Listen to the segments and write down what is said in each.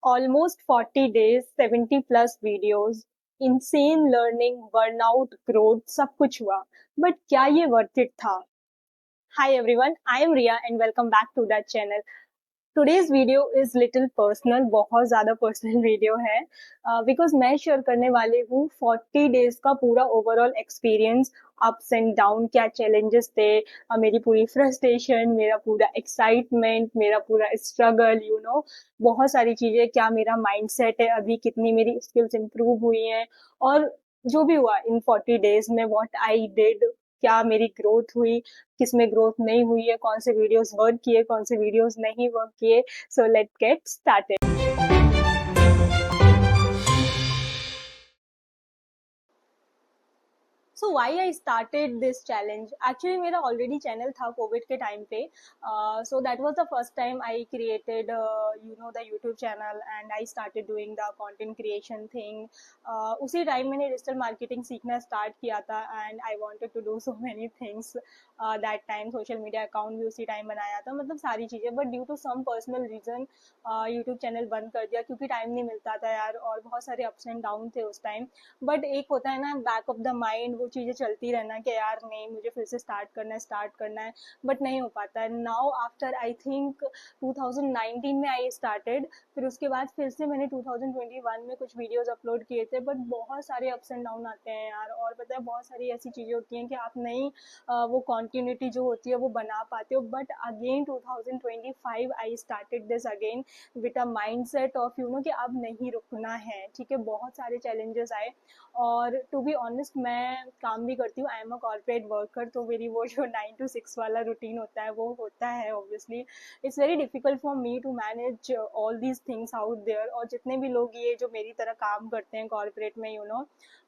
Almost 40 days, 70 plus videos, insane learning, burnout, growth, सब कुछ हुआ. बट क्या ये वर्थ इट था? Hi everyone, I am Ria and welcome back to that channel. Today's video is little personal, बहुत ज़्यादा personal video है because मैं शेयर करने वाली हूँ 40 डेज का पूरा overall experience, ups and down, क्या चैलेंजेस थे, मेरी पूरी फ्रस्ट्रेशन, मेरा पूरा एक्साइटमेंट, मेरा पूरा स्ट्रगल, बहुत सारी चीज़ें, क्या मेरा माइंडसेट है अभी, कितनी मेरी स्किल्स इंप्रूव हुई हैं, और जो भी हुआ इन 40 डेज में, व्हाट आई डिड, क्या मेरी ग्रोथ हुई, किसमें ग्रोथ नहीं हुई है, कौन से वीडियोस वर्क किए, कौन से वीडियोस नहीं वर्क किए. So let's get started. So why I started this challenge? Actually मेरा ऑलरेडी चैनल था कोविड के टाइम पे. So that was the first time I created the YouTube channel and I started doing the content creation thing. उसी time मैंने digital marketing सीखना start किया था and I wanted to do so many things that time. Social media account भी उसी time बनाया था, मतलब सारी चीज़ें, but due to some personal reason YouTube channel बंद कर दिया क्योंकि टाइम नहीं मिलता था यार, और बहुत सारे अप्स एंड डाउन थे उस टाइम. बट एक होता है ना बैक ऑफ द माइंड, वो चीज़ें चलती रहना कि यार नहीं, मुझे फिर से स्टार्ट करना है, बट नहीं हो पाता है. नाउ आफ्टर आई थिंक 2019 में आई स्टार्टेड. फिर उसके बाद फिर से मैंने 2021 में कुछ वीडियोस अपलोड किए थे, बट बहुत सारे अप्स एंड डाउन आते हैं यार, और पता है बहुत सारी ऐसी चीज़ें होती हैं कि आप नहीं वो कॉन्टिन्यूटी जो होती है वो बना पाते हो. But again 2025 I started this again with a mind set of कि अब नहीं रुकना है. ठीक है, बहुत सारे चैलेंजेस आए, और टू बी ऑनेस्ट मैं काम भी करती हूँ, I am a corporate worker, तो मेरी वो जो 9 to 6 वाला रूटीन होता है वो होता है obviously. It's very difficult for me to manage all these things out there. और जितने भी लोग ये जो मेरी तरह काम करते हैं कॉर्पोरेट में,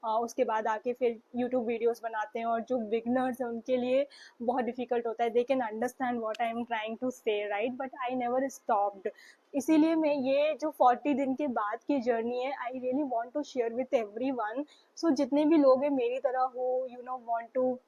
उसके बाद आके फिर यूट्यूब वीडियोस बनाते हैं, और जो बिगनर्स हैं उनके लिए बहुत डिफिकल्ट होता है. They can understand what I am trying to say, right, but I never stopped. इसीलिए मैं ये जो 40 दिन के बाद की जर्नी है, I really want to share with everyone. So जितने भी लोग हैं मेरी तरह हो, want to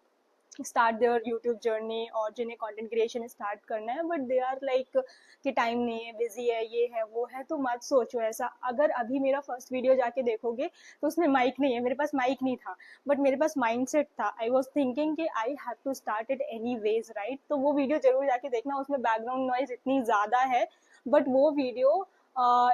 start their YouTube journey, और जिन्हें कंटेंट क्रिएशन स्टार्ट करना है, बट दे आर लाइक कि टाइम नहीं है, बिजी है, ये है वो है, तो मत सोचो ऐसा. अगर अभी मेरा फर्स्ट वीडियो जाके देखोगे तो उसमें माइक नहीं है, मेरे पास माइक नहीं था, बट मेरे पास माइंडसेट था. आई वाज थिंकिंग कि I have to start it anyways, right. तो वो वीडियो जरूर जाके देखना, उसमें बैकग्राउंड नॉइज इतनी ज्यादा है, बट वो video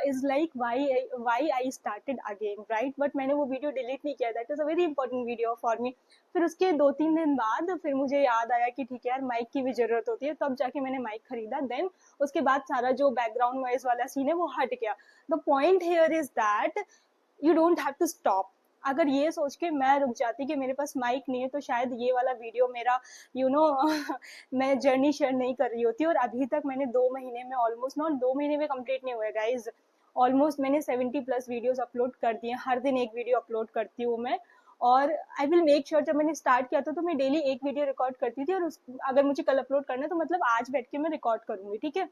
is like why I started again, right. But मैंने वो वीडियो डिलीट नहीं किया. That is a very important video for me. फिर उसके 2-3 दिन बाद फिर मुझे याद आया कि ठीक है यार, माइक की भी जरूरत होती है, तब जाके मैंने माइक खरीदा. देन उसके बाद सारा जो बैकग्राउंड नॉइज वाला सीन है वो हट गया. The point here is that you don't have to stop. अगर ये सोच के मैं रुक जाती कि मेरे पास माइक नहीं है, तो शायद ये वाला वीडियो मेरा यू you नो know, मैं जर्नी शेयर नहीं कर रही होती. और अभी तक मैंने 2 महीने में, ऑलमोस्ट नॉट 2 महीने में कंप्लीट नहीं हुए गाइज, ऑलमोस्ट मैंने 70 प्लस वीडियोस अपलोड कर दिए. हर दिन एक वीडियो अपलोड करती हूँ मैं. और आई विल मेक श्योर, जब मैंने स्टार्ट किया था तो मैं डेली एक वीडियो रिकॉर्ड करती थी, और अगर मुझे कल अपलोड करना है तो मतलब आज बैठ के मैं रिकॉर्ड करूंगी, ठीक है.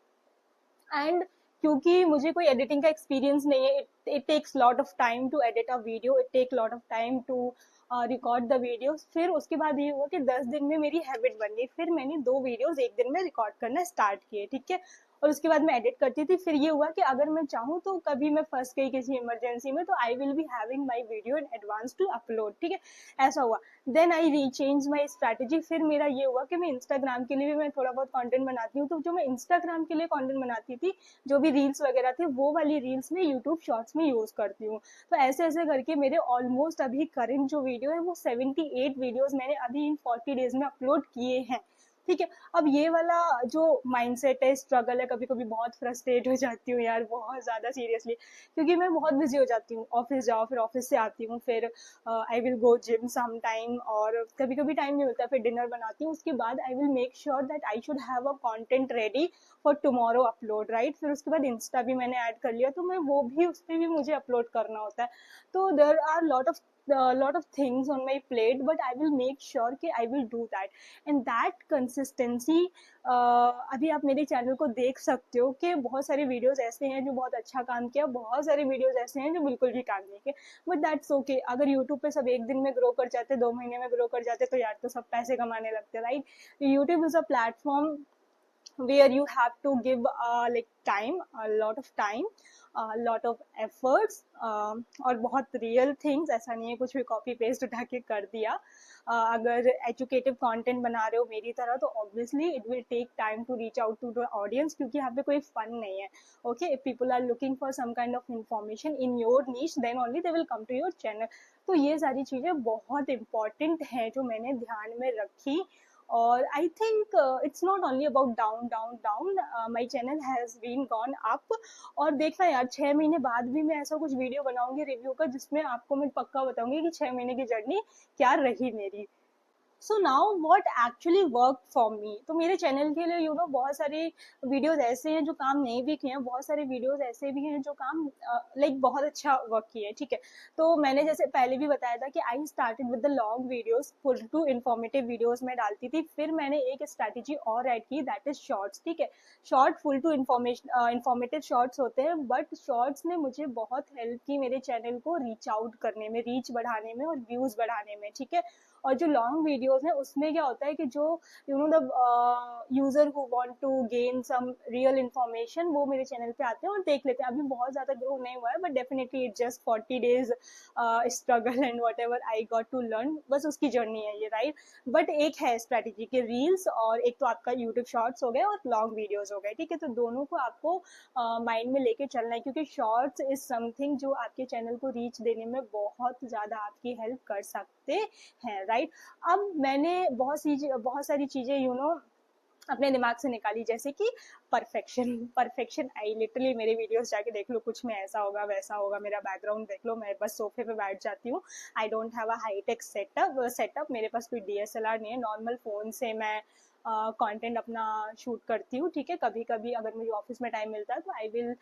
एंड क्योंकि मुझे कोई एडिटिंग का एक्सपीरियंस नहीं है, it takes lot of time to edit a video, it take lot of time to record the videos. फिर उसके बाद ये हुआ कि 10 दिन में मेरी हैबिट बन गई. फिर मैंने 2 वीडियोस एक दिन में रिकॉर्ड करना स्टार्ट किए, ठीक है. और उसके बाद मैं एडिट करती थी. फिर ये हुआ कि अगर मैं चाहूँ तो कभी मैं फंस गई किसी इमरजेंसी में, तो I will be having my video in advance to upload, ठीक है. ऐसा हुआ. Then I rechange my strategy. फिर मेरा ये हुआ कि मैं इंस्टाग्राम के लिए भी मैं थोड़ा बहुत कंटेंट बनाती हूँ, तो जो मैं इंस्टाग्राम के लिए कंटेंट बनाती थी, जो भी रील्स वगैरह थे, वो वाली रील्स में यूट्यूब शॉर्ट्स में यूज करती हूँ. तो ऐसे ऐसे करके मेरे ऑलमोस्ट अभी करंट जो वीडियो है वो 78 वीडियोस मैंने अभी इन 40 डेज में अपलोड किए हैं, ठीक है. अब ये वाला जो माइंडसेट है, स्ट्रगल है, कभी कभी बहुत फ्रस्ट्रेट हो जाती हूँ यार, बहुत ज्यादा सीरियसली, क्योंकि मैं बहुत बिजी हो जाती हूँ. ऑफिस जाओ, फिर ऑफिस से आती हूँ, फिर I will go gym some time, और कभी कभी टाइम नहीं मिलता, फिर डिनर बनाती हूँ. उसके बाद I will make sure that I should have a content ready for tomorrow upload, right. फिर उसके बाद इंस्टा भी मैंने ऐड कर लिया, तो मैं वो भी, उस पर भी मुझे अपलोड करना होता है. तो there are lot of things on my plate, but I will make sure कि I will do that. And that consistency, अभी आप मेरे चैनल को देख सकते हो कि बहुत सारे वीडियोस ऐसे हैं जो बहुत अच्छा काम किया, बहुत सारे वीडियोस ऐसे हैं जो बिल्कुल भी काम नहीं किए, बट दैट्स ओके. अगर यूट्यूब पे सब एक दिन में ग्रो कर जाते, 2 महीने में ग्रो कर जाते, तो यार तो सब पैसे कमाने लगते, right. YouTube is a platform where you have to give like time, a lot of time, a lot of efforts, और बहुत real things, ऐसा नहीं है कुछ भी copy paste उठा के कर दिया. अगर educative content बना रहे हो मेरी तरह तो obviously it will take time to reach out to the audience, क्योंकि यहाँ पे कोई fun नहीं है. Okay, if people are looking for some kind of information in your niche, then only they will come to your channel. तो ये सारी चीजें बहुत important हैं जो मैंने ध्यान में रखी. और I think it's not only about down down down, my channel has been gone up. और देखना यार 6 महीने बाद भी मैं ऐसा कुछ वीडियो बनाऊंगी रिव्यू का जिसमें आपको मैं पक्का बताऊंगी कि 6 महीने की जर्नी क्या रही मेरी. So now what actually work for me. तो मेरे चैनल के लिए बहुत सारे वीडियोज ऐसे हैं जो काम नहीं भी किए हैं, बहुत सारे वीडियोज ऐसे भी हैं जो काम लाइक बहुत अच्छा वर्क किए हैं. ठीक है, तो मैंने जैसे पहले भी बताया था कि I started with the long videos, full too informative videos में डालती थी. फिर मैंने एक स्ट्रैटेजी और ऐड की, दैट इज शॉर्ट्स. ठीक है, short full too informative shorts होते हैं, बट शॉर्ट्स ने मुझे बहुत हेल्प की मेरे चैनल को रीच आउट करने में, रीच बढ़ाने में और व्यूज बढ़ाने में. ठीक है, और जो लॉन्ग वीडियोस हैं उसमें क्या होता है कि जो the user who want to gain some real information वो मेरे चैनल पे आते हैं और देख लेते हैं. अभी बहुत ज्यादा ग्रो नहीं हुआ है, but definitely it just 40 days struggle and whatever I got to learn, बस उसकी जर्नी है ये, राइट. बट एक है स्ट्रेटेजी के रील्स, और एक तो आपका यूट्यूब शॉर्ट्स हो गए और लॉन्ग वीडियोज हो गए. ठीक है, तो दोनों को आपको माइंड में लेके चलना है, क्योंकि शॉर्ट्स इज समथिंग जो आपके चैनल को रीच देने में बहुत ज्यादा आपकी हेल्प कर सकते हैं, राइट. अब मैंने बहुत सारी चीजें अपने दिमाग से निकाली, जैसे कि परफेक्शन. परफेक्शन, आई लिटरली मेरे वीडियोस जाके देख लो, कुछ में ऐसा होगा वैसा होगा, मेरा बैकग्राउंड देख लो, मैं बस सोफे पे बैठ जाती हूँ. I don't have a hi tech setup, मेरे पास कोई डीएसएलआर नहीं है, नॉर्मल फोन से मैं कंटेंट अपना शूट करती हूँ. ठीक है, कभी कभी अगर मुझे ऑफिस में टाइम मिलता है तो I will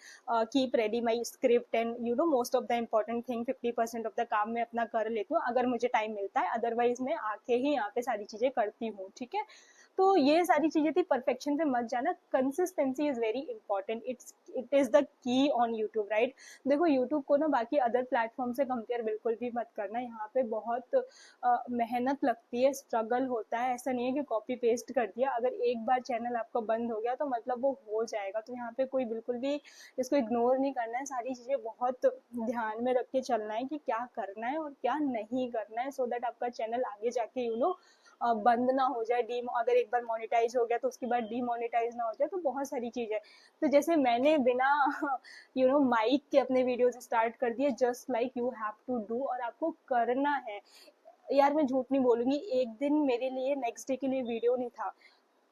keep ready my script and most of the important thing, 50% of the काम मैं अपना कर लेती हूँ अगर मुझे टाइम मिलता है, अदरवाइज मैं आके ही यहाँ पे सारी चीजें करती हूँ. ठीक है, तो ये सारी चीजें थी. परफेक्शन पे मत जाना, consistency is very important. It is the key on YouTube, right. देखो यूट्यूब को ना बाकी अदर प्लेटफॉर्म से कंपेयर बिल्कुल भी मत करना. यहाँ पे बहुत मेहनत लगती है, स्ट्रगल होता है. ऐसा नहीं है कि कॉपी पेस्ट कर दिया, अगर एक बार चैनल आपका बंद हो गया तो मतलब वो हो जाएगा. तो यहाँ पे कोई बिल्कुल भी इसको इग्नोर नहीं करना है, सारी चीजें बहुत ध्यान में रख के चलना है कि क्या करना है और क्या नहीं करना है, सो दैट आपका चैनल आगे जाके बंद ना हो जाए. अगर एक बार मोनेटाइज हो गया तो उसके बाद डीमोनेटाइज ना हो जाए. तो बहुत सारी चीजें, तो जैसे मैंने बिना माइक के अपने वीडियोस स्टार्ट कर दिए, just like you have to do, और आपको करना है. यार मैं झूठ नहीं बोलूंगी, एक दिन मेरे लिए नेक्स्ट डे के लिए वीडियो नहीं था.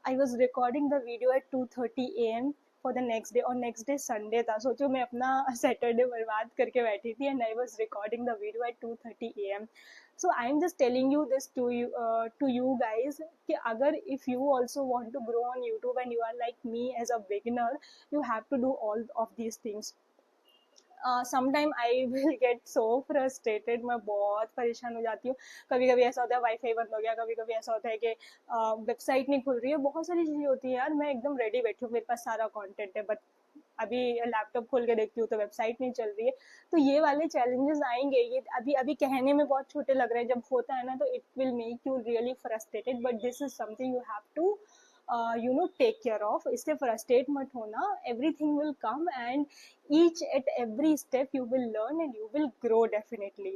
I was recording the video at 2:30 AM for the next day, और नेक्स्ट डे संडे था. सोचो मैं अपना सैटरडे बर्बाद करके बैठी थी and I was recording the video at 2:30 AM. So I'm just telling you this to you guys कि अगर if you also want to grow on YouTube and you are like me as a beginner, you have to do all of these things. Sometime I will get so frustrated, मैं बहुत परेशान हो जाती हूँ. कभी कभी ऐसा होता है वाईफाई बंद हो गया, कभी कभी ऐसा होता है कि वेबसाइट नहीं खुल रही है, बहुत सारी चीजें होती है यार. मैं एकदम रेडी बैठी हूँ, मेरे पास सारा कंटेंट है, बट अभी लैपटॉप खोल के देखती हूँ तो वेबसाइट नहीं चल रही है. तो ये वाले चैलेंजेस आएंगे, ये अभी अभी कहने में बहुत छोटे लग रहे हैं, जब होता है ना तो it will make you really frustrated, but this is something you have to take care of. इससे फ्रस्ट्रेट मत होना, everything will come and each at every step you will learn and you will grow definitely.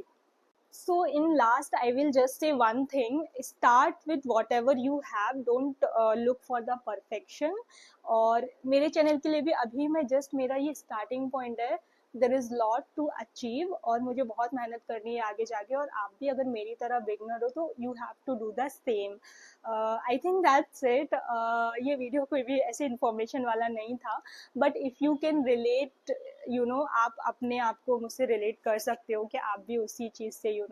So in last I will just say one thing, start with whatever you have, don't look for the perfection. और मेरे channel के लिए भी अभी मैं just, मेरा ये starting point है, there is lot to achieve, और मुझे बहुत मेहनत करनी है आगे जाके. और आप भी अगर मेरी तरह बिगनर हो तो you have to do the same. I think that's it. ये वीडियो कोई भी ऐसे इन्फॉर्मेशन वाला नहीं था, but if you can relate, आप अपने आप को मुझसे रिलेट कर सकते हो कि आप भी उसी चीज से you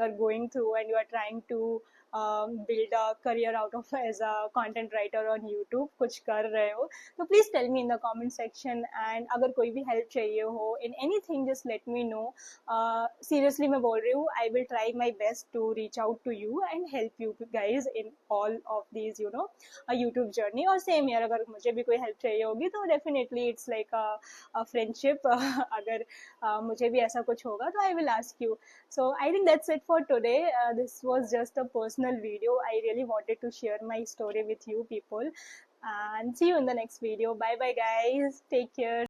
are going through and you are trying to build a career out of as a content writer on YouTube, कुछ कर रहे हो तो please tell me in the comment section. and अगर कोई भी help चाहिए हो in anything just let me know. Seriously मैं बोल रही हूँ, I will try my best to reach out to you and help you guys in all of these a YouTube journey. और same year अगर मुझे भी कोई help चाहिए होगी तो definitely it's like a friendship. अगर मुझे भी ऐसा कुछ होगा तो I will ask you. So I think that's it for today. This was just a personal video. I really wanted to share my story with you people. and see you in the next video. Bye bye guys, take care.